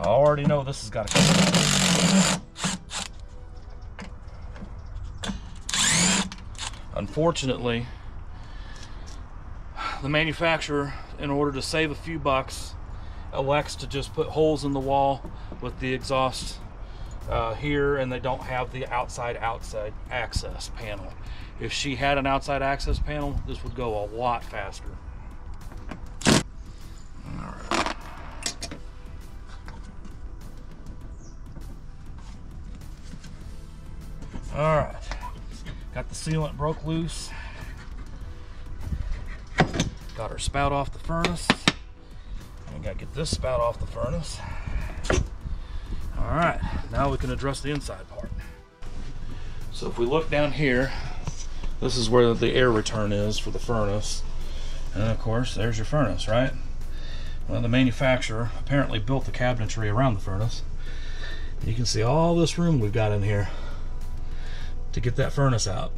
already know this has got to come. Unfortunately, the manufacturer, in order to save a few bucks, elects to just put holes in the wall with the exhaust here, and they don't have the outside access panel. If she had an outside access panel, this would go a lot faster. All right, got the sealant broke loose. Got her spout off the furnace. I gotta get this spout off the furnace. All right, now we can address the inside part. So if we look down here, this is where the air return is for the furnace. And of course, there's your furnace, right? Well, the manufacturer apparently built the cabinetry around the furnace. You can see all this room we've got in here to get that furnace out.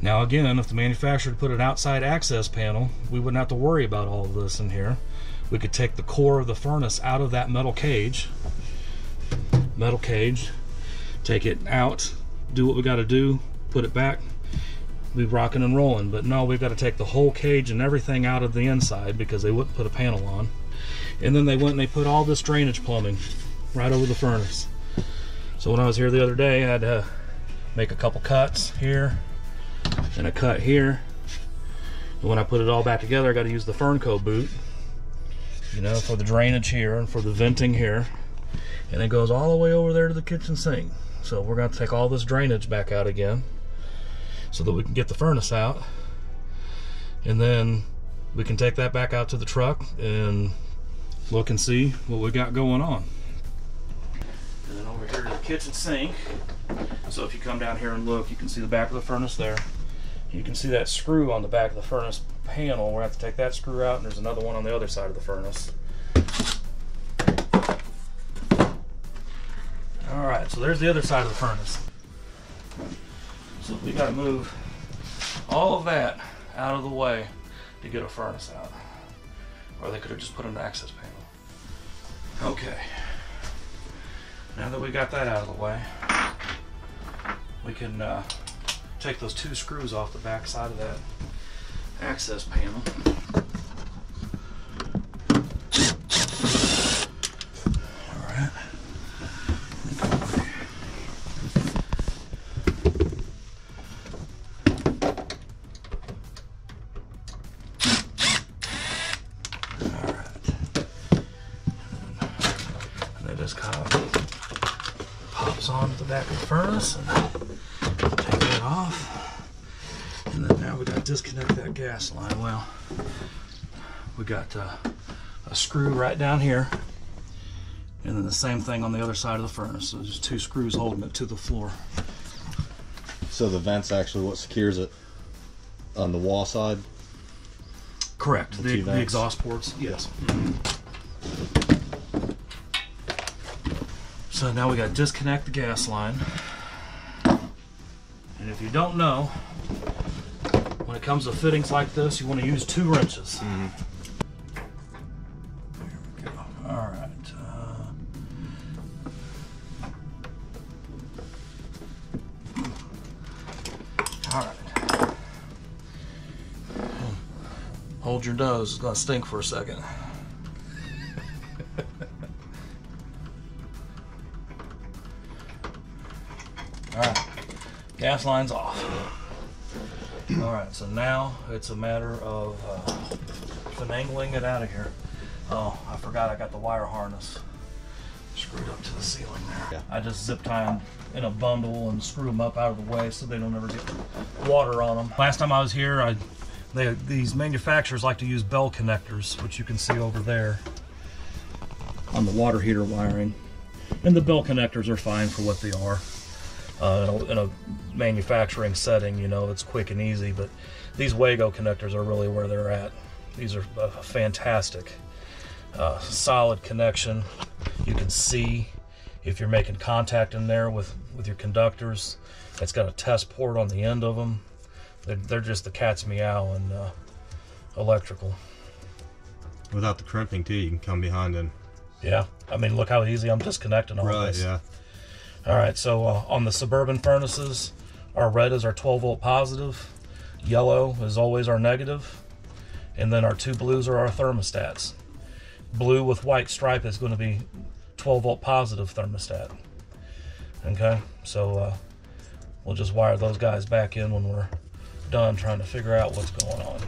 Now again, if the manufacturer put an outside access panel, we wouldn't have to worry about all of this in here. We could take the core of the furnace out of that metal cage, take it out, do what we got to do, put it back, be rocking and rolling. But no, we've got to take the whole cage and everything out of the inside because they wouldn't put a panel on. And then they went and they put all this drainage plumbing right over the furnace. So when I was here the other day, I had to make a couple cuts here and a cut here. And when I put it all back together, I got to use the Fernco boot, you know, for the drainage here and for the venting here. And it goes all the way over there to the kitchen sink. So we're going to take all this drainage back out again so that we can get the furnace out. And then we can take that back out to the truck and look and see what we got going on. And then over here to the kitchen sink. So if you come down here and look, you can see the back of the furnace there. You can see that screw on the back of the furnace panel. We're going to have to take that screw out, and there's another one on the other side of the furnace. Alright, so there's the other side of the furnace. So we got to move all of that out of the way to get a furnace out. Or they could have just put an access panel. Okay. Now that we got that out of the way, we can take those two screws off the back side of that access panel. Alright. And they just kind of pops onto the back of the furnace and take that off. And then now we got to disconnect that gas line. Well, we got a screw right down here, and then the same thing on the other side of the furnace. So there's two screws holding it to the floor. So the vent's actually what secures it on the wall side? Correct. The exhaust ports, yes. So now we got to disconnect the gas line. And if you don't know, when it comes to fittings like this, you want to use 2 wrenches. Mm-hmm. There we go. All right. All right. Hold your nose. It's going to stink for a second. All right. Gas line's off. Alright, so now it's a matter of finagling it out of here. Oh, I forgot I got the wire harness screwed up to the ceiling there. Yeah. I just zip tie them in a bundle and screw them up out of the way so they don't ever get water on them. Last time I was here, these manufacturers like to use bell connectors, which you can see over there on the water heater wiring. And the bell connectors are fine for what they are. In a manufacturing setting, you know, it's quick and easy, but these Wago connectors are really where they're at. These are a fantastic, solid connection. You can see if you're making contact in there with your conductors. It's got a test port on the end of them. They're just the cat's meow and electrical. Without the crimping too, you can come behind and Yeah, I mean, look how easy I'm disconnecting all this. Yeah. All right, so on the Suburban furnaces, our red is our 12 volt positive, yellow is always our negative, and then our two blues are our thermostats. Blue with white stripe is going to be 12 volt positive thermostat. Okay, so we'll just wire those guys back in when we're done trying to figure out what's going on.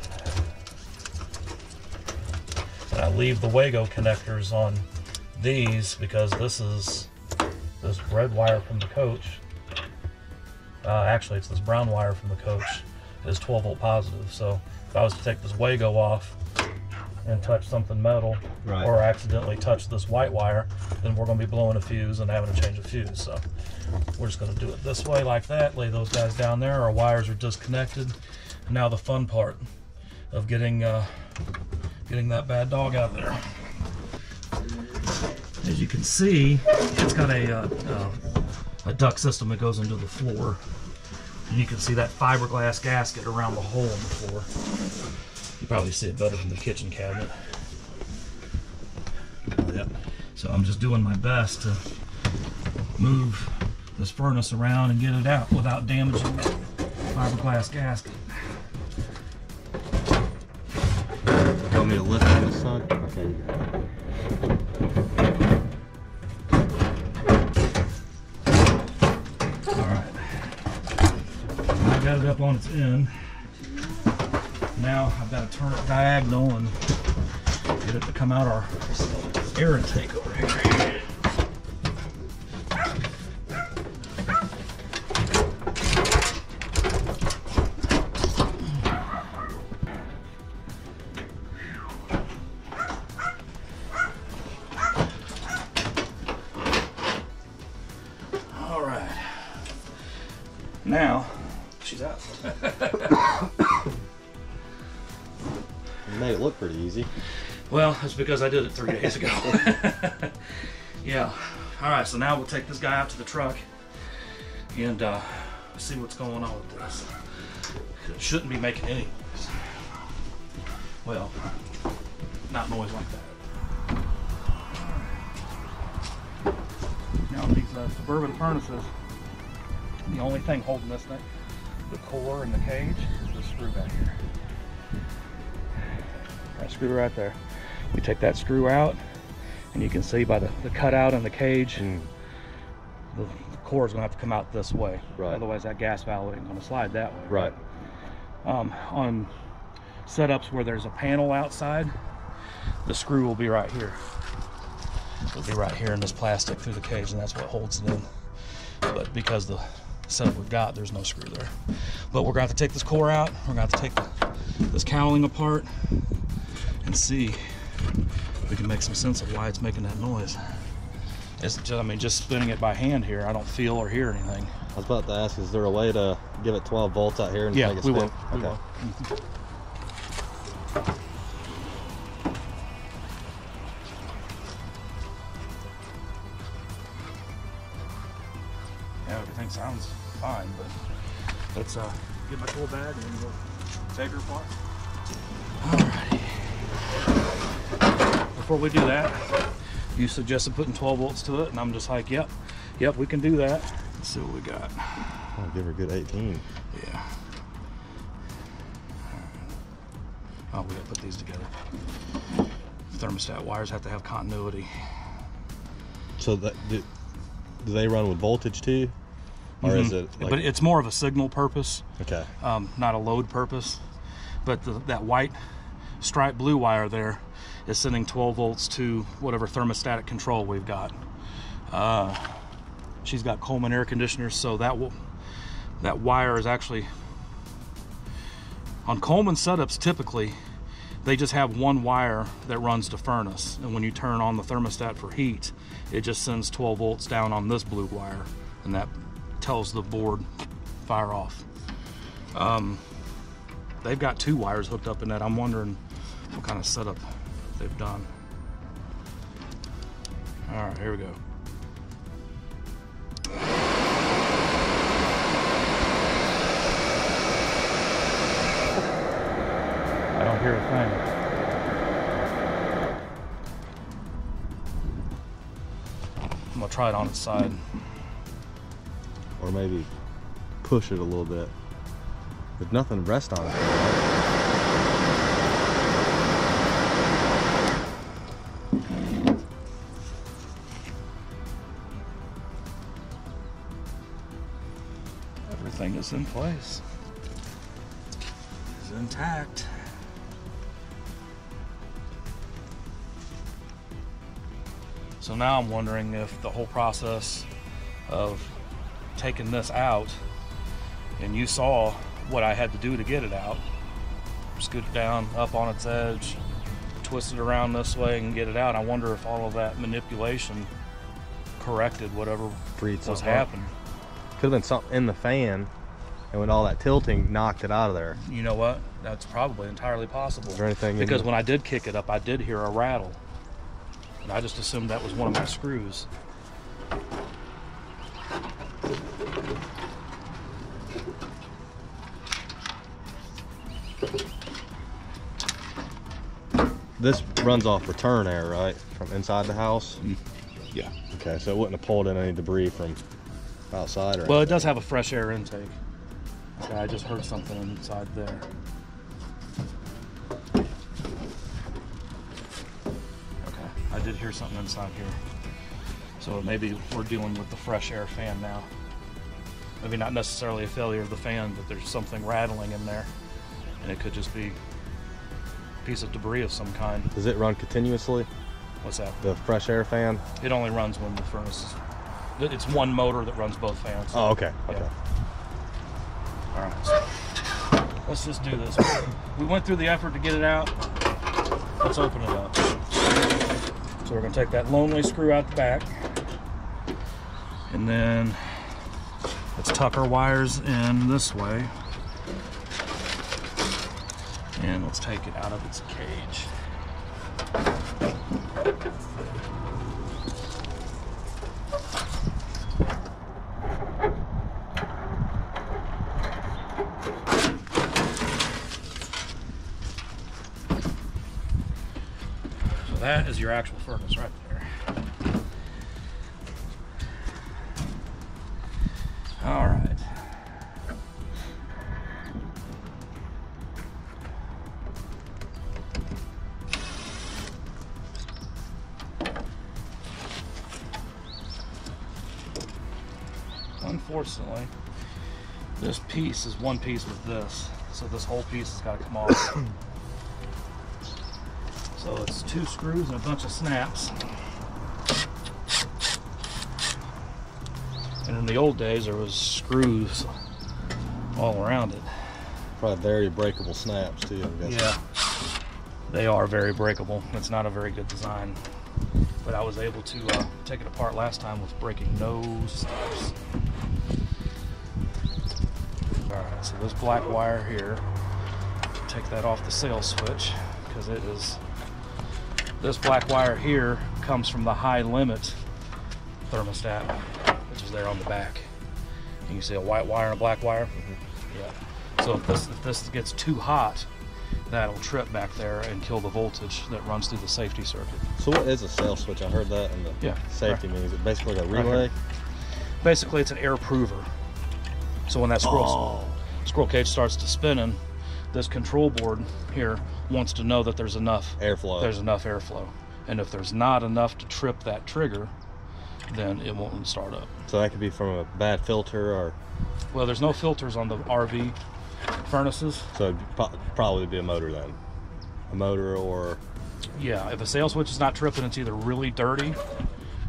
And I leave the Wago connectors on these because this red wire from the coach, actually it's this brown wire from the coach, is 12 volt positive. So if I was to take this Wago off and touch something metal, right, or accidentally touch this white wire, then we're going to be blowing a fuse and having to change a fuse. So we're just going to do it this way, like that, lay those guys down there. Our wires are disconnected. And now the fun part of getting that bad dog out of there. As you can see, it's got a duct system that goes into the floor. And you can see that fiberglass gasket around the hole in the floor. You probably see it better from the kitchen cabinet. Yep. So I'm just doing my best to move this furnace around and get it out without damaging the fiberglass gasket. You want me to lift on this side? Okay. Alright. I got it up on its end. Now I've got to turn it diagonal and get it to come out our air intake over here. All right. Now she's out. You made it look pretty easy. Well, that's because I did it 3 days ago. Yeah. All right, so now we'll take this guy out to the truck and see what's going on with this. It shouldn't be making any noise. Well, not noise like that. All right. Now these Suburban furnaces, the only thing holding this thing, the core and the cage, is the screw back here. That screw right there. We take that screw out, and you can see by the cutout in the cage, the core is going to have to come out this way. Right. Otherwise, that gas valve ain't going to slide that way. Right. On setups where there's a panel outside, the screw will be right here. It'll be right here in this plastic through the cage, and that's what holds it in. But because the setup we've got, there's no screw there. But we're going to have to take this core out. We're going to have to take this cowling apart and see if we can make some sense of why it's making that noise. It's just, I mean, just spinning it by hand here, I don't feel or hear anything. I was about to ask, is there a way to give it 12 volts out here and yeah, make it we spin? will. Okay. We will. Yeah, everything sounds fine, but let's get my tool bag and then we'll take her apart. Alrighty. Before we do that, you suggested putting 12 volts to it, and I'm just like, yep, we can do that. Let's see what we got. I'll give her a good 18. Yeah. Oh, we gotta put these together. Thermostat wires have to have continuity. So that do they run with voltage too? Or is it like... But it's more of a signal purpose, okay, not a load purpose. But that white striped blue wire there is sending 12 volts to whatever thermostatic control we've got. She's got Coleman air conditioners, so that wire is actually on Coleman setups. Typically they just have one wire that runs to furnace, and when you turn on the thermostat for heat, it just sends 12 volts down on this blue wire, and that tells the board fire off. They've got two wires hooked up in that. I'm wondering what kind of setup they've done. All right, here we go. I don't hear a thing. try it on its side. Or maybe push it a little bit. There's nothing to rest on it. Right? Everything is in place. It's intact. So now I'm wondering if the whole process of taking this out, and you saw what I had to do to get it out, scoot it down up on its edge, twist it around this way and get it out. I wonder if all of that manipulation corrected whatever was happening. Could have been something in the fan, and when all that tilting knocked it out of there. You know what? That's probably entirely possible. Is there anything because when I did kick it up, I did hear a rattle. And I just assumed that was one of my screws. This runs off return air, right? From inside the house? Yeah. Okay, so it wouldn't have pulled in any debris from outside or Well, anything. it does have a fresh air intake. Okay, I just heard something inside there. Okay, I did hear something inside here. So maybe we're dealing with the fresh air fan now. Maybe not necessarily a failure of the fan, but there's something rattling in there. And it could just be a piece of debris of some kind. Does it run continuously? What's that? The fresh air fan? It only runs when the furnace is... It's one motor that runs both fans. Oh, okay. Yeah. Okay. All right, so let's just do this. We went through the effort to get it out. Let's open it up. So we're gonna take that lonely screw out the back, and then let's tuck our wires in this way, and let's take it out of its cage. That is your actual furnace right there. All right. Unfortunately, this piece is one piece with this, so this whole piece has got to come off. So it's 2 screws and a bunch of snaps. And in the old days, there was screws all around it. Probably very breakable snaps too, I'm guessing. Yeah, they are very breakable. It's not a very good design. But I was able to take it apart last time with breaking no snaps. Alright, so this black wire here, take that off the sail switch, because it is... This black wire here comes from the high limit thermostat, which is there on the back. You can see a white wire and a black wire. Yeah. So if this gets too hot, that'll trip back there and kill the voltage that runs through the safety circuit. So what is a sail switch? I heard that in the safety meeting. Is it basically like a relay? Right. Basically, it's an air prover. So when that squirrel cage starts to spinning, this control board here wants to know that there's enough airflow. There's enough airflow, and if there's not enough to trip that trigger, then it won't start up. So that could be from a bad filter, or well, there's no filters on the RV furnaces. So it'd probably be a motor then, a motor, or yeah. If a sail switch is not tripping, it's either really dirty,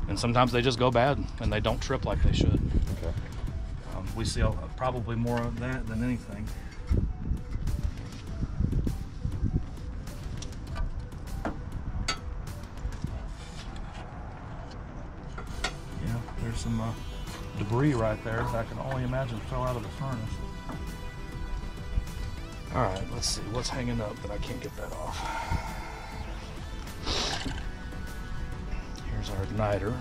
and sometimes they just go bad and they don't trip like they should. Okay. We see probably more of that than anything. There's some debris right there that I can only imagine fell out of the furnace. All right, let's see what's hanging up that I can't get that off. Here's our igniter.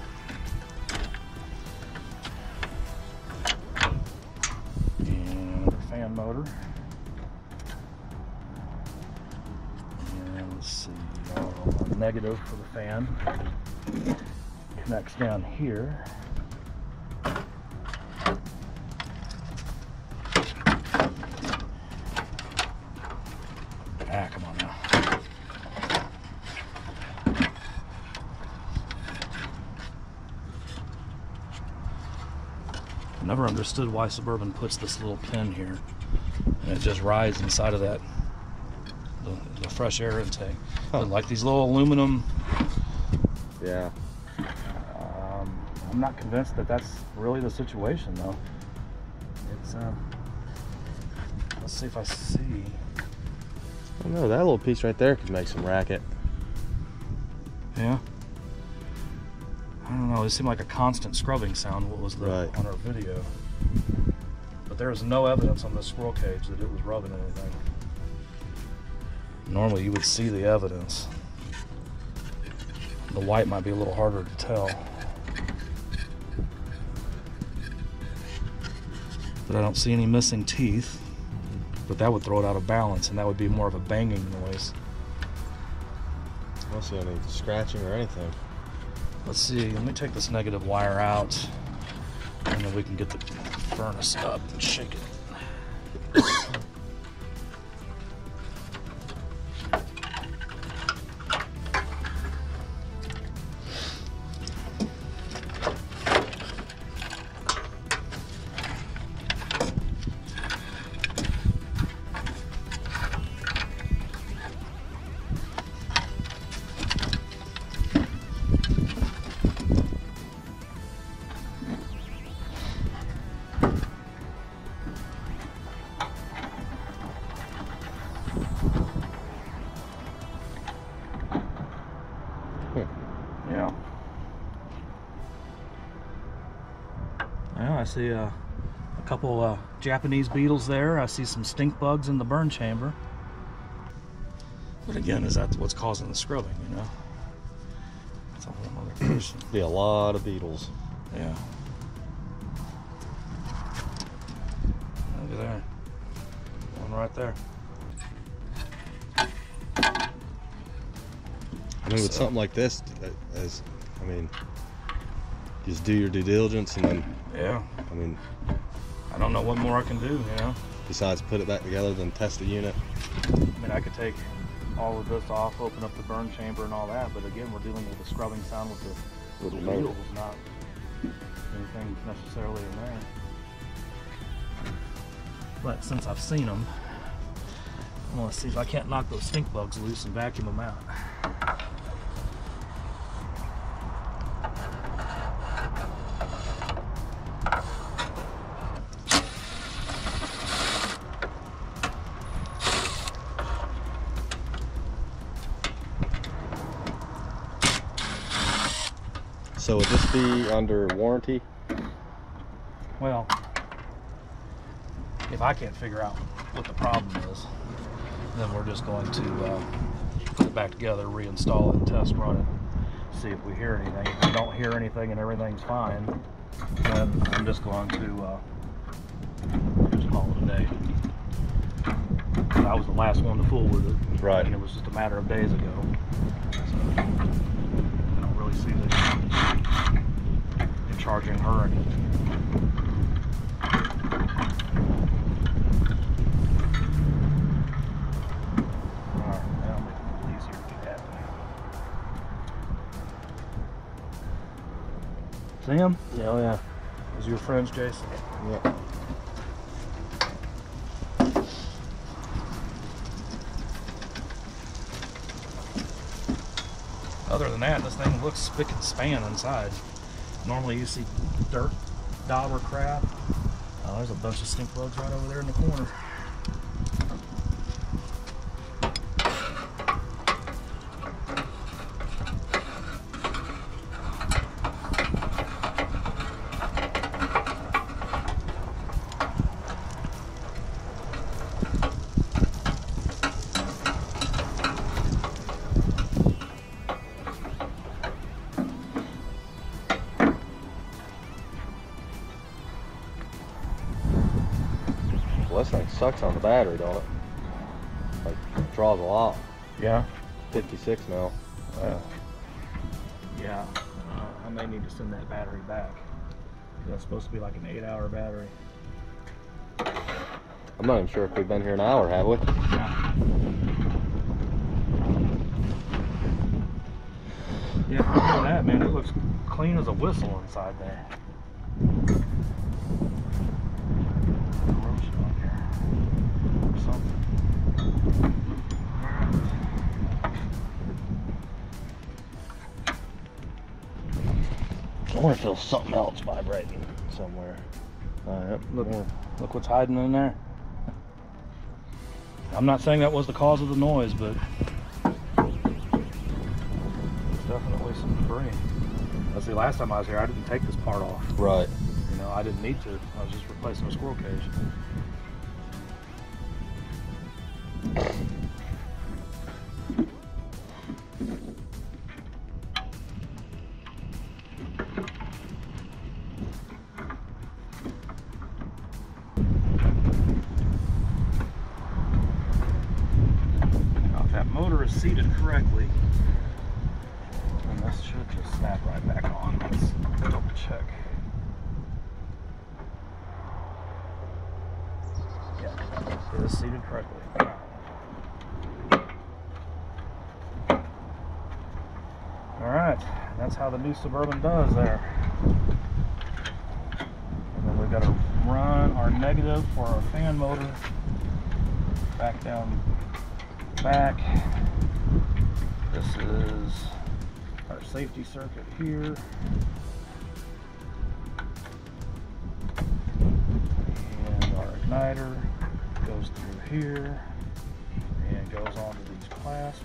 And our fan motor. And let's see, our negative for the fan. connects down here. Ah, come on now. Never understood why Suburban puts this little pin here, and it just rides inside of that the fresh air intake. But like these little aluminum. Yeah. I'm not convinced that that's really the situation though. It's let's see if I see. I don't know, that little piece right there could make some racket. Yeah. I don't know, it seemed like a constant scrubbing sound. What was the Right. on our video? But there was no evidence on the squirrel cage that it was rubbing anything. Normally you would see the evidence. The white might be a little harder to tell. But I don't see any missing teeth. But that would throw it out of balance, and that would be more of a banging noise. I don't see any scratching or anything. Let's see, let me take this negative wire out, and then we can get the furnace up and shake it. Yeah. Well, I see a couple Japanese beetles there. I see some stink bugs in the burn chamber. But again, is that what's causing the scrubbing, you know? That's a whole other question. Be a lot of beetles. Yeah. Look at there. One right there. I mean, with something like this, just do your due diligence, and then, Yeah. I mean, I don't know what more I can do, you know? besides put it back together, then test the unit. I mean, I could take all of this off, open up the burn chamber and all that, but again, we're dealing with a scrubbing sound with the the motor. wheels, not anything necessarily in there. But since I've seen them, I want to see if I can't knock those stink bugs loose and vacuum them out. So would this be under warranty? Well, if I can't figure out what the problem is, then we're just going to put it back together, reinstall it, and test run it, see if we hear anything. If we don't hear anything and everything's fine, then I'm just going to just call it a day. I was the last one to fool with it. Right. And it was just a matter of days ago. So I don't really see that in charging her anything. See him? Yeah, oh yeah. Those are your friends, Jason? Yeah. Other than that, this thing looks spick and span inside. Normally you see dirt, dauber crap. Oh, there's a bunch of stink bugs right over there in the corner. Well, this thing sucks on the battery, don't it? Like, draws a lot. Yeah? 56 now. Yeah. I may need to send that battery back. That's supposed to be like an 8-hour battery. I'm not even sure if we've been here an hour, have we? Yeah, look at that, man. It looks clean as a whistle inside there. Corrosion on here. Or something. I wonder if there's something else vibrating somewhere. Look what's hiding in there. I'm not saying that was the cause of the noise, but it's definitely some debris. Let's see, last time I was here, I didn't take this part off. Right. You know, I didn't need to. I was just replacing a squirrel cage. Motor is seated correctly, and this should just snap right back on. Let's double check. Yeah, it is seated correctly. Alright, that's how the new Suburban does there. And then we've got to run our negative for our fan motor back down back. This is our safety circuit here. And our igniter goes through here and goes onto these clasps.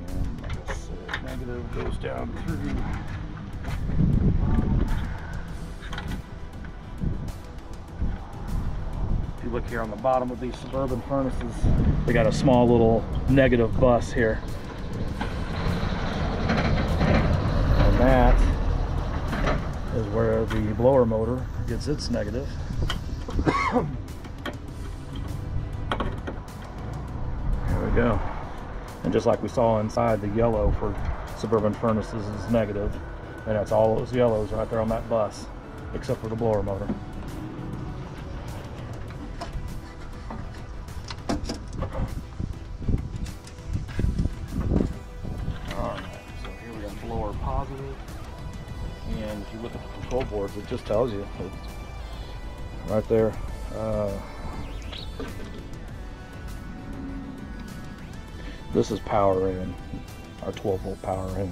And like I said, negative goes down through. Look here on the bottom of these Suburban furnaces, we got a small little negative bus here, and that is where the blower motor gets its negative. There we go. And just like we saw inside, the yellow for Suburban furnaces is negative, and that's all those yellows right there on that bus, except for the blower motor. Positive, and if you look at the control boards, it just tells you it's right there. This is power in, our 12-volt power in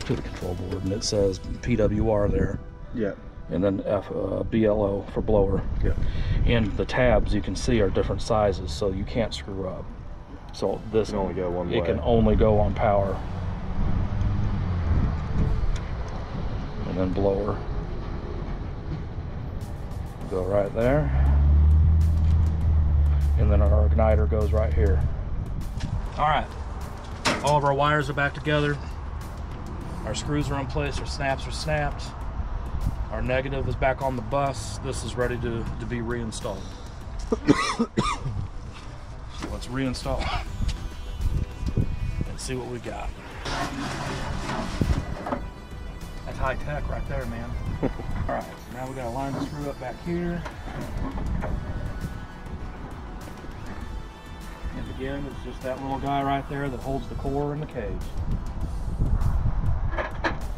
to the control board, and it says PWR there. Yeah. And then BLO for blower. Yeah. And the tabs you can see are different sizes, so you can't screw up. So this can only go one way. It can only go on power. And then blower, go right there, and then our igniter goes right here. All right, all of our wires are back together, our screws are in place, our snaps are snapped, our negative is back on the bus. This is ready to be reinstalled. So let's reinstall and see what we got. High tech right there, man. All right, so now we gotta line the screw up back here. And again, it's just that little guy right there that holds the core in the cage.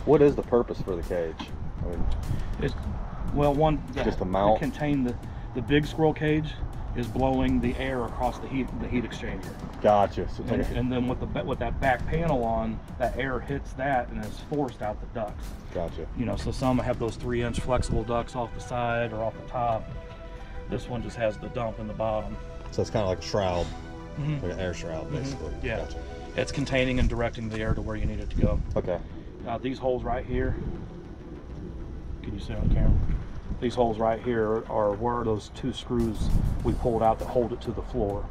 What is the purpose for the cage? I mean, It's, well, one, just a mount. To contain the big squirrel cage is blowing the air across the heat exchanger. Gotcha. So And then with that back panel on, that air hits that and is forced out the ducts. Gotcha. You know, so some have those 3-inch flexible ducts off the side or off the top. This one just has the dump in the bottom. So it's kind of like a shroud, Mm-hmm. like an air shroud, basically. Yeah. Gotcha. It's containing and directing the air to where you need it to go. Okay. Now these holes right here, can you see on camera? These holes right here are where those 2 screws we pulled out that hold it to the floor.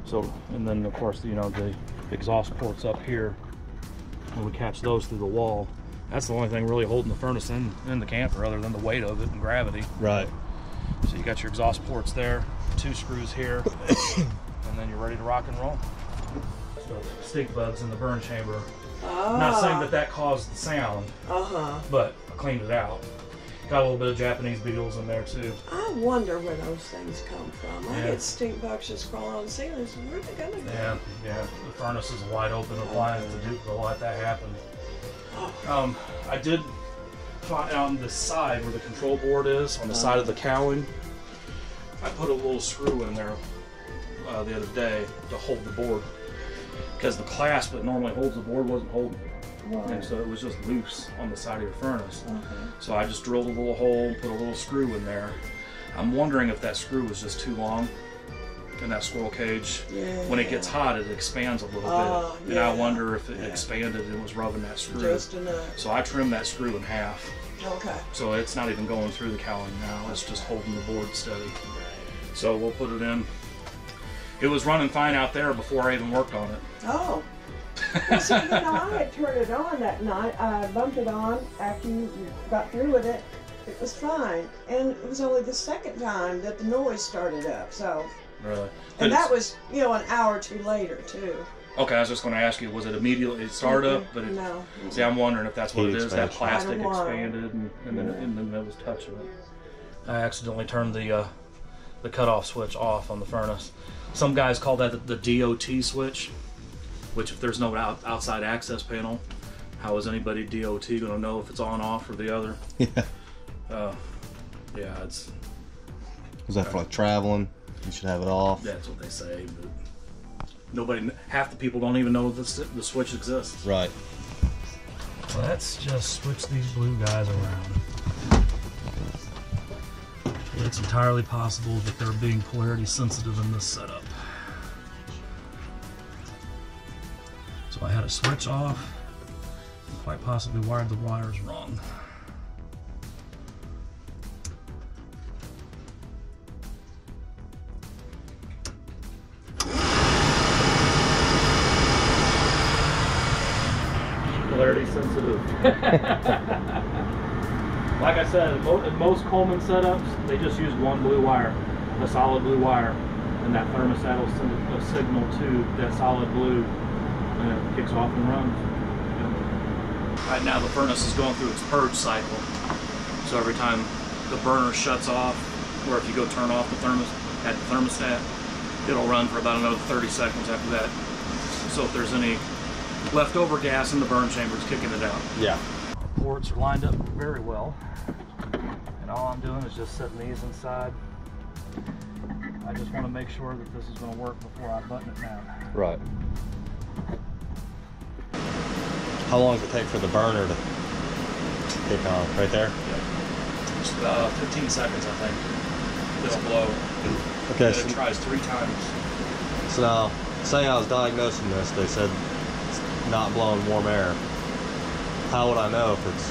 So, and then of course, you know, the exhaust ports up here, when we catch those through the wall, that's the only thing really holding the furnace in the camper other than the weight of it and gravity. Right. So you got your exhaust ports there, 2 screws here, and then you're ready to rock and roll. So stink bugs in the burn chamber Not saying that that caused the sound, but I cleaned it out. Got a little bit of Japanese beetles in there too. I wonder where those things come from. I get stink bugs just crawling on the ceiling. So where are they gonna go? Yeah. The furnace is a wide open appliance to let that happen. I did find on the side where the control board is, on the side of the cowling, I put a little screw in there the other day to hold the board, because the clasp that normally holds the board wasn't holding it. And so it was just loose on the side of your furnace. So I just drilled a little hole, put a little screw in there. I'm wondering if that screw was just too long in that squirrel cage. When it gets hot, it expands a little bit. And I wonder if it expanded and was rubbing that screw. Just enough. So I trimmed that screw in half. Okay. So it's not even going through the cowling now. It's just holding the board steady. So we'll put it in. It was running fine out there before I even worked on it. Oh. Well, see, you know, I had turned it on that night. I bumped it on after you got through with it. It was fine. And it was only the second time that the noise started up, so. Really? And that was, you know, an hour or two later, too. Okay, I was just going to ask you, was it immediately start up? But no. See, I'm wondering if that's what it is. That plastic I don't know. expanded and then it was touching it. I accidentally turned the cutoff switch off on the furnace. Some guys call that the DOT switch. Which, if there's no outside access panel, how is anybody DOT going to know if it's on, off, or the other? Yeah, it's. Is that for like traveling? You should have it off. That's what they say, but half the people don't even know the switch exists. Right. Let's just switch these blue guys around. It's entirely possible that they're being polarity sensitive in this setup. So I had a switch off, and quite possibly wired the wires wrong. Polarity sensitive. Like I said, in most Coleman setups, they just use one blue wire, a solid blue wire, and that thermostat will send a signal to that solid blue. And it kicks off and runs. Right now the furnace is going through its purge cycle. So every time the burner shuts off, or if you go turn off the thermostat, it'll run for about another 30 seconds after that. So if there's any leftover gas in the burn chamber, it's kicking it out. Yeah. Our ports are lined up very well. And all I'm doing is just setting these inside. I just want to make sure that this is going to work before I button it down. Right. How long does it take for the burner to kick on? Right there? Yeah. 15 seconds, I think. It'll blow. Okay. So it tries 3 times. So now, say I was diagnosing this, they said it's not blowing warm air. How would I know if it's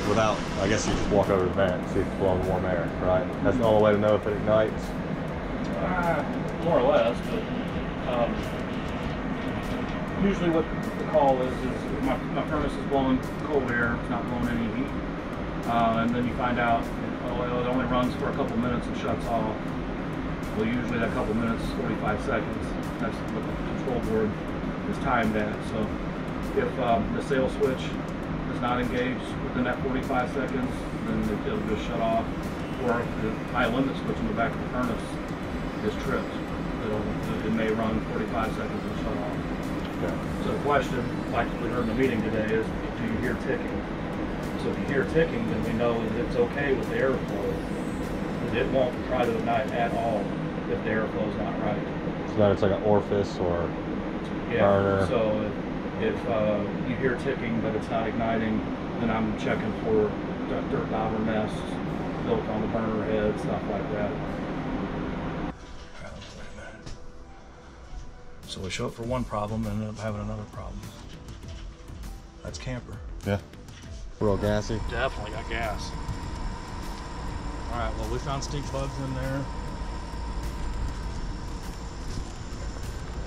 without, I guess you just walk over to the vent and see if it's blowing warm air, right? That's the only way to know if it ignites? More or less, but usually what the call is my furnace is blowing cold air, it's not blowing any heat. And then you find out, it only runs for a couple minutes and shuts off. Well, usually that couple minutes is 45 seconds. That's what the control board is timed at. So if the sail switch is not engaged within that 45 seconds, then it'll just shut off. Or if the high limit switch in the back of the furnace is tripped, it may run 45 seconds and shut off. Okay. So the question, like we heard in the meeting today, is do you hear ticking? So if you hear ticking, then we know that it's okay with the airflow. It won't try to ignite at all if the airflow is not right. So then it's like an orifice or burner. So if you hear ticking but it's not igniting, then I'm checking for dirt dauber nests built on the burner head, stuff like that. So we show up for one problem and end up having another problem. That's camper. Yeah. Real gassy. Definitely got gas. All right, well, we found stink bugs in there.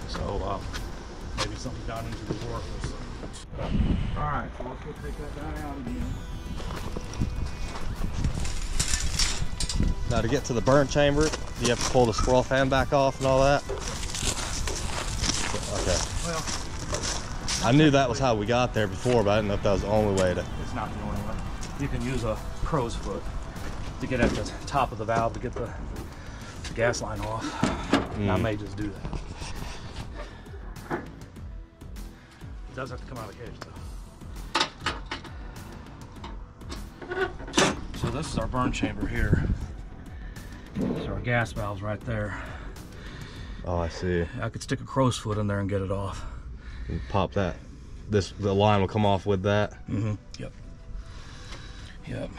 So maybe something got into the orifice. All right, so let's go take that guy out again. Now to get to the burn chamber, you have to pull the swirl fan back off and all that. Okay. Well, I knew that was how we got there before, but I didn't know if that was the only way to. It's not the only one. You can use a crow's foot to get at the top of the valve to get the gas line off. I may just do that. It does have to come out of the cage though. So this is our burn chamber here. These are our gas valves right there. Oh, I see. I could stick a crow's foot in there and get it off. And pop that. The line will come off with that. Mm-hmm. Yep. Yep.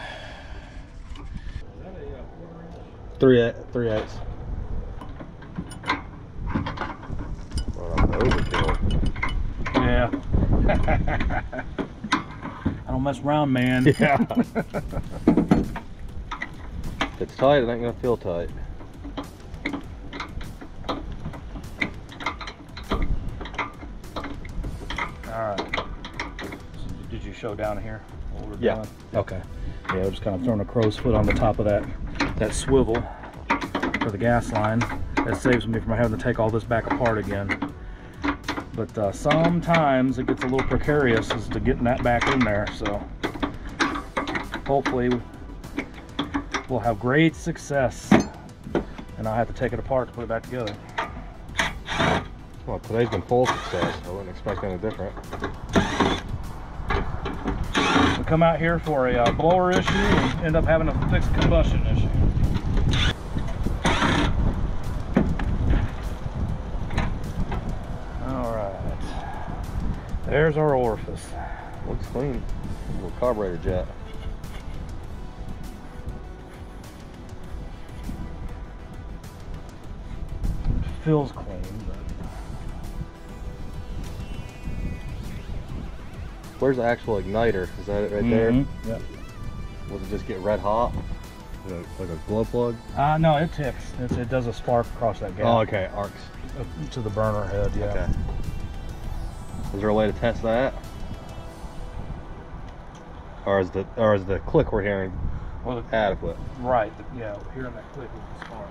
3/8. Overkill. Yeah. I don't mess around, man. Yeah. If it's tight, it ain't gonna feel tight. Alright. Did you show down here what we're Yeah. doing? Okay. Yeah, we're just kind of throwing a crow's foot on the top of that swivel for the gas line. That saves me from having to take all this back apart again. But sometimes it gets a little precarious as to getting that back in there, so hopefully we'll have great success and I'll have to take it apart to put it back together. Well, today's been full success. I wouldn't expect anything different. We come out here for a blower issue and end up having a fixed combustion issue. There's our orifice. Looks clean. A little carburetor jet. It feels clean, but Where's the actual igniter? Is that it right there? Yep. Does it just get red hot? Like a glow plug? No, it ticks. It does a spark across that gap. Oh, okay. Arcs. To the burner head, yeah. Okay. Is there a way to test that? Or is the click we're hearing adequate? Right. Yeah. Hearing that click is the spark.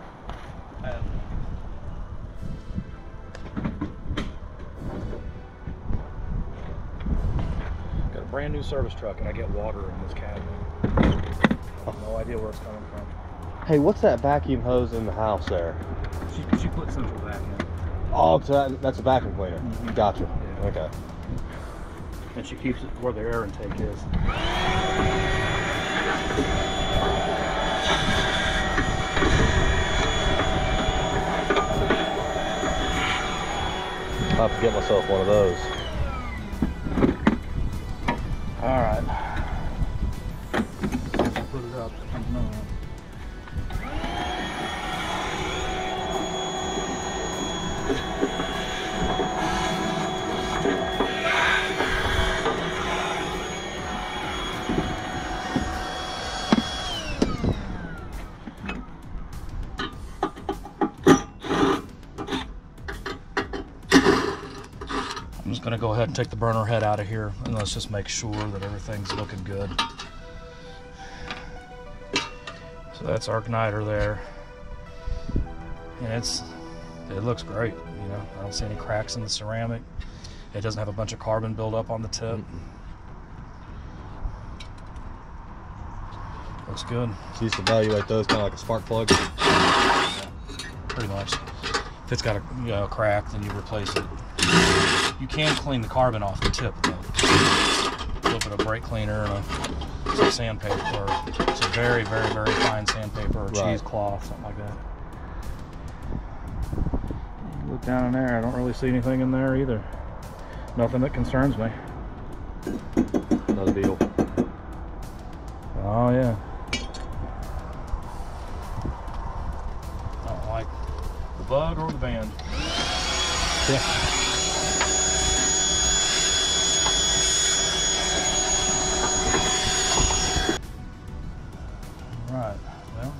Got a brand new service truck, and I get water in this cabinet. No idea where it's coming from. Hey, what's that vacuum hose in the house there? She put central vac in. Oh, so that's a vacuum cleaner. Mm-hmm. Gotcha. Yeah. Okay. And she keeps it where the air intake is. I'll have to get myself one of those. All right. Put it up. I'm just going to go ahead and take the burner head out of here, and let's just make sure that everything's looking good. So that's our igniter there, and it looks great. You know, I don't see any cracks in the ceramic. It doesn't have a bunch of carbon buildup on the tip. Looks good. So you used to evaluate those kind of like a spark plug? Yeah, pretty much. If it's got a crack, then you replace it. You can clean the carbon off the tip though. A little bit of brake cleaner and some sandpaper, or some very, very, very fine sandpaper or cheesecloth, something like that. Look down in there, I don't really see anything in there either. Nothing that concerns me. Another deal. Oh yeah. I don't like the bug or the band. Yeah. Right, well.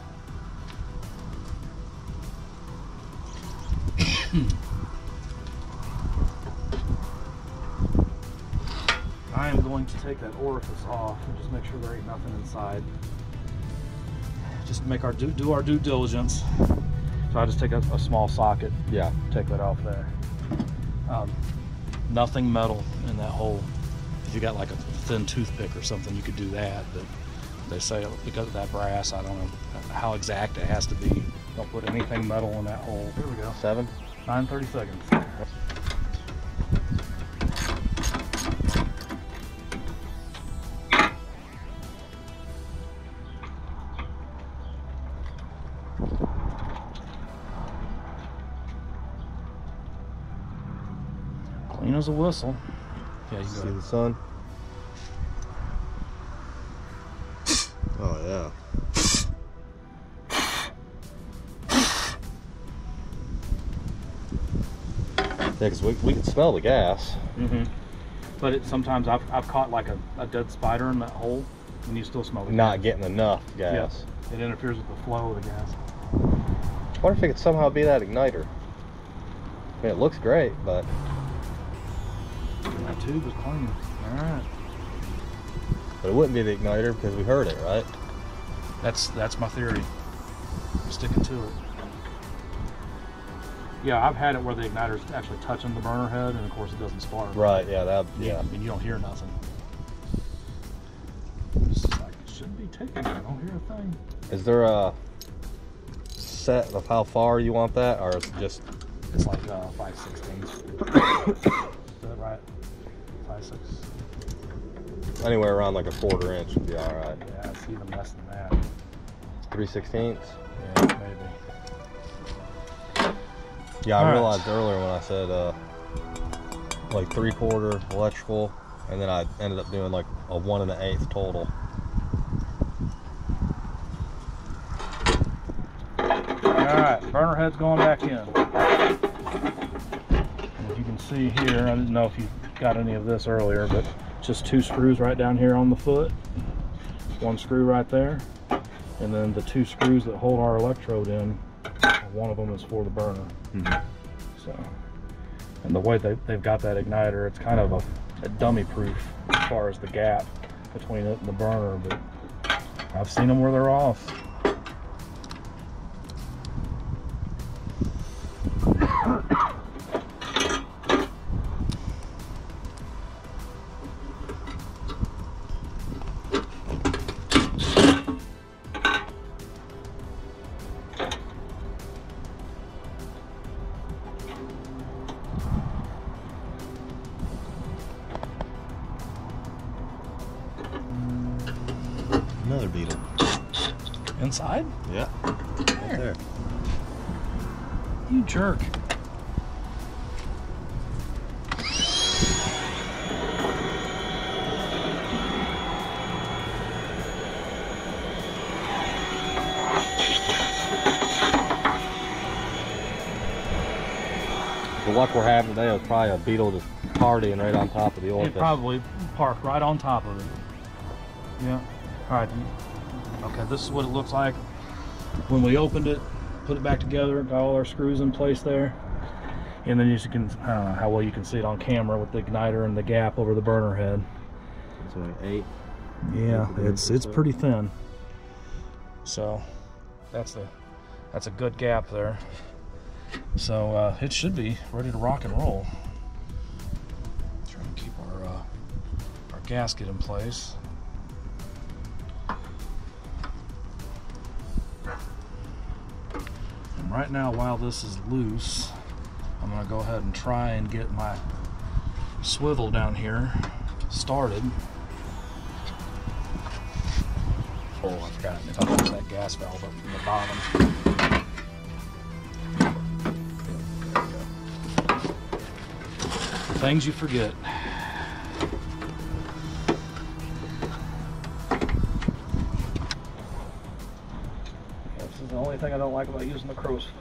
I am going to take that orifice off and just make sure there ain't nothing inside. Just make our do our due diligence. So I just take a small socket. Yeah. Take that off there. Nothing metal in that hole. If you got like a thin toothpick or something, you could do that, but they say because of that brass, I don't know how exact it has to be. Don't put anything metal in that hole. Here we go. 9:30 seconds. Clean as a whistle. Yeah, you can See go. the sun? Oh yeah. Yeah, because we can smell the gas. Mm-hmm. But sometimes I've caught like a dead spider in that hole, and you still smell the Not gas. getting enough gas. Yeah, it interferes with the flow of the gas. I wonder if it could somehow be that igniter. I mean, it looks great, but That tube is clean. All right. it wouldn't be the igniter because we heard it, right? That's my theory. I'm sticking to it. Yeah, I've had it where the igniter's actually touching the burner head, and of course it doesn't spark. Right. Yeah. That. Yeah. And you don't hear nothing. It's like it shouldn't be ticking. I don't hear a thing. Is there a set of how far you want that, or is it just? It's like 5/16. Is that right? 5/6. Anywhere around like a 1/4 inch would be all right. Yeah, it's even less than that. 3/16. Yeah, maybe. Yeah, I All right. realized earlier when I said like 3/4 electrical, and then I ended up doing like a 1 1/8 total. Alright, burner head's going back in. And if you can see here, I didn't know if you got any of this earlier, but just 2 screws right down here on the foot. 1 screw right there. And then the 2 screws that hold our electrode in, one of them is for the burner. So, and the way they've got that igniter, it's kind of a dummy proof as far as the gap between it and the burner, but I've seen them where they're off. Another beetle. Inside? Yeah. Right there. You jerk. The luck we're having today was probably a beetle just partying right on top of the oil. It probably parked right on top of it. Yeah. All right. Okay, this is what it looks like when we opened it, put it back together, got all our screws in place there. And then as you can, I don't know how well you can see it on camera with the igniter and the gap over the burner head. It's only 8. Yeah, it's pretty thin. So that's a good gap there. So it should be ready to rock and roll. Try and keep our gasket in place. And right now, while this is loose, I'm going to go ahead and try and get my swivel down here started. Oh, I forgot. If I push that gas valve up from the bottom. Things you forget. This is the only thing I don't like about using the crow's foot.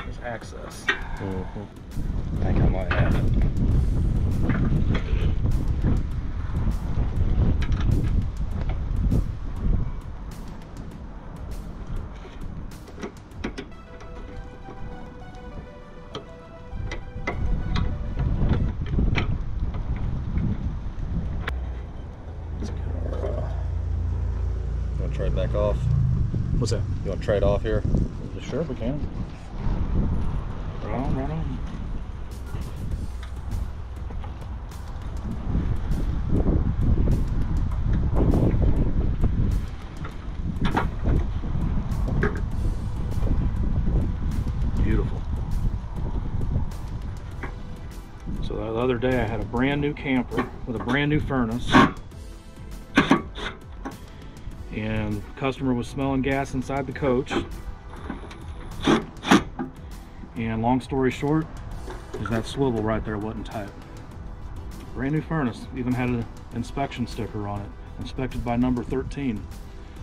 Is access. I think I might have it. Trade back off. What's that? You want to trade off here? Sure, we can. Right on, right on. Beautiful. So the other day I had a brand new camper with a brand new furnace, and the customer was smelling gas inside the coach. And long story short, is that swivel right there wasn't tight. Brand new furnace, even had an inspection sticker on it, inspected by number 13.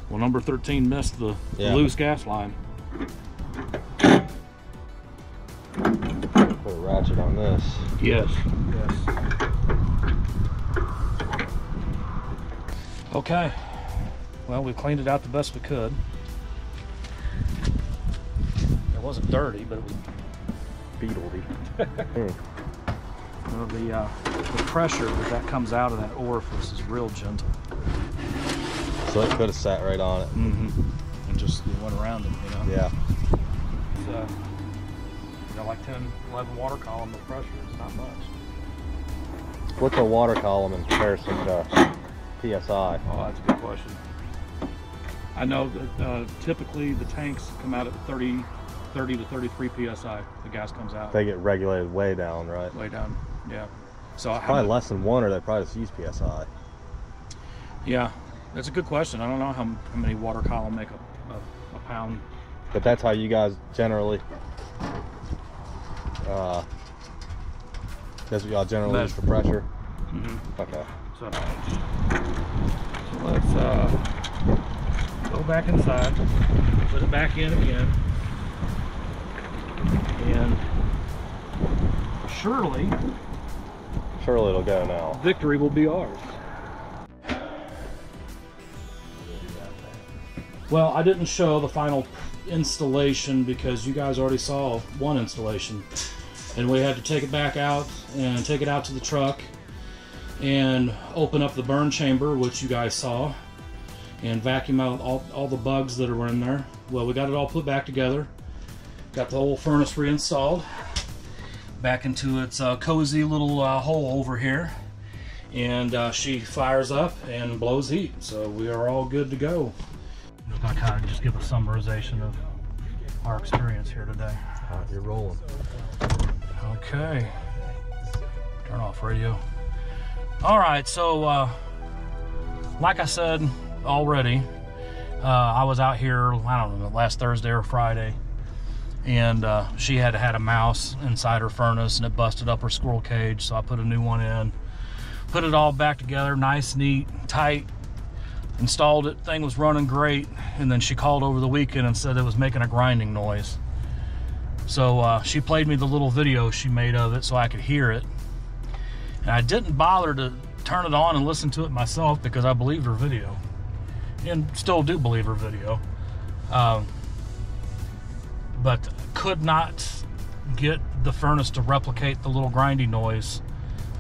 Well, number 13 missed the loose gas line. Put a ratchet on this. Yes, yes. Okay, well, we cleaned it out the best we could. It wasn't dirty, but it was beetledy. Well, the pressure that comes out of that orifice is real gentle. So it could have sat right on it. And just went around it, you know? Yeah. So, you got like 10, 11 water column of pressure. It's not much. What's a water column in comparison to PSI? Oh, that's a good question. I know that typically the tanks come out at 30 to 33 PSI. The gas comes out. They get regulated way down, right? Way down, yeah. So probably less than 1, or they probably just use PSI. Yeah, that's a good question. I don't know how many water column make a pound. But that's how you guys generally, that's what y'all generally use for pressure? Okay. So let's go back inside, put it back in again, and surely it'll go now. Victory will be ours. Well, I didn't show the final installation because you guys already saw one installation, and we had to take it back out and take it out to the truck and open up the burn chamber, which you guys saw, and vacuum out all the bugs that were in there. Well, we got it all put back together, got the whole furnace reinstalled back into its cozy little hole over here, and she fires up and blows heat, so we are all good to go. I'm going to kind of just give a summarization of our experience here today. You're rolling. Okay, turn off radio. All right, so like I said already, I was out here, I don't know, last Thursday or Friday, and she had a mouse inside her furnace and it busted up her squirrel cage, so I put a new one in, put it all back together, nice, neat, tight, installed it, thing was running great, and then she called over the weekend and said it was making a grinding noise. So she played me the little video she made of it so I could hear it, and I didn't bother to turn it on and listen to it myself because I believed her video, and still do believe her video, but could not get the furnace to replicate the little grinding noise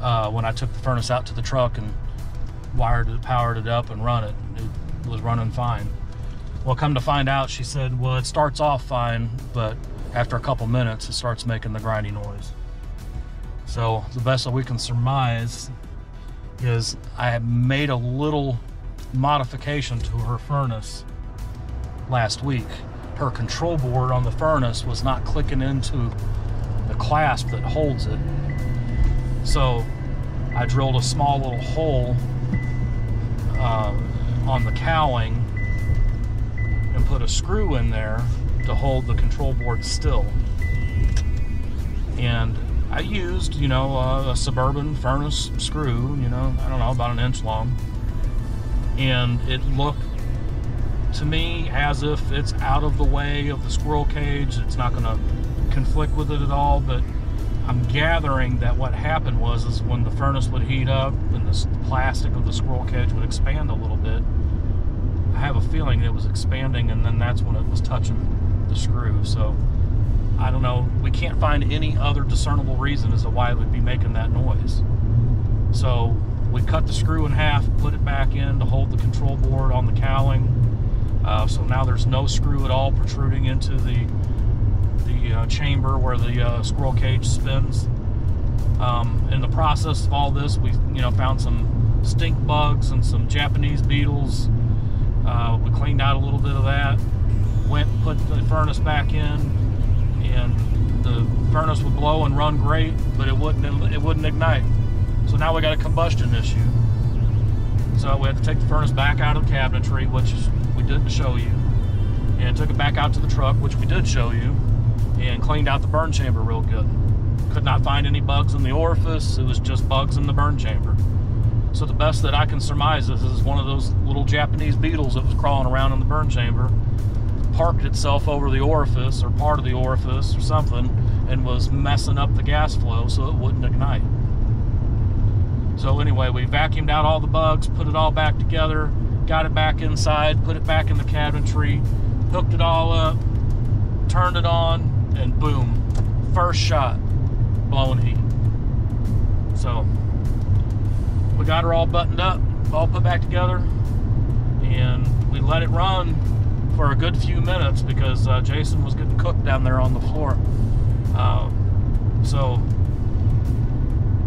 when I took the furnace out to the truck and wired it, powered it up and run it. It was running fine. Well, come to find out, she said, well, it starts off fine, but after a couple minutes it starts making the grinding noise. So the best that we can surmise is I made a little modification to her furnace last week. Her control board on the furnace was not clicking into the clasp that holds it. So I drilled a small little hole on the cowling and put a screw in there to hold the control board still. And I used, you know, a Suburban Furnace screw, you know, I don't know, about 1 inch long. And it looked to me as if it's out of the way of the squirrel cage. It's not going to conflict with it at all, but I'm gathering that what happened is when the furnace would heat up and the plastic of the squirrel cage would expand a little bit, I have a feeling it was expanding, and then that's when it was touching the screw. So I don't know, we can't find any other discernible reason as to why it would be making that noise. So we cut the screw in half, put it back in to hold the control board on the cowling. So now there's no screw at all protruding into the chamber where the squirrel cage spins. In the process of all this, we found some stink bugs and some Japanese beetles. We cleaned out a little bit of that, went put the furnace back in, and the furnace would blow and run great, but it wouldn't ignite. So now we got a combustion issue. So we had to take the furnace back out of the cabinetry, which we didn't show you, and took it back out to the truck, which we did show you, and cleaned out the burn chamber real good. Could not find any bugs in the orifice. It was just bugs in the burn chamber. So the best that I can surmise is one of those little Japanese beetles that was crawling around in the burn chamber, parked itself over the orifice or part of the orifice or something, and was messing up the gas flow so it wouldn't ignite. So anyway, we vacuumed out all the bugs, put it all back together, got it back inside, put it back in the cabinetry, hooked it all up, turned it on, and boom, first shot, blowing heat. So we got her all buttoned up, all put back together, and we let it run for a good few minutes because Jason was getting cooked down there on the floor. So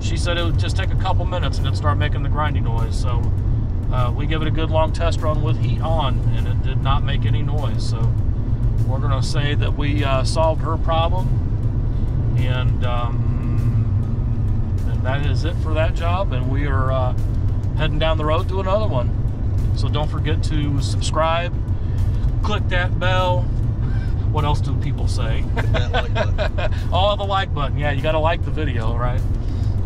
she said it would just take a couple minutes and it'd start making the grinding noise. So we give it a good long test run with heat on, and it did not make any noise. So we're going to say that we solved her problem, and that is it for that job, and we are heading down the road to another one. So don't forget to subscribe, click that bell. What else do people say? Hit that like button. Oh, the like button. Yeah, you got to like the video, right?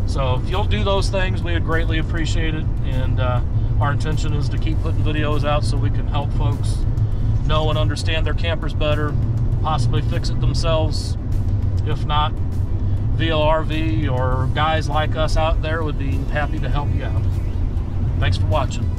So if you'll do those things, we would greatly appreciate it. And our intention is to keep putting videos out so we can help folks know and understand their campers better, possibly fix it themselves. If not, VLRV or guys like us out there would be happy to help you out. Thanks for watching.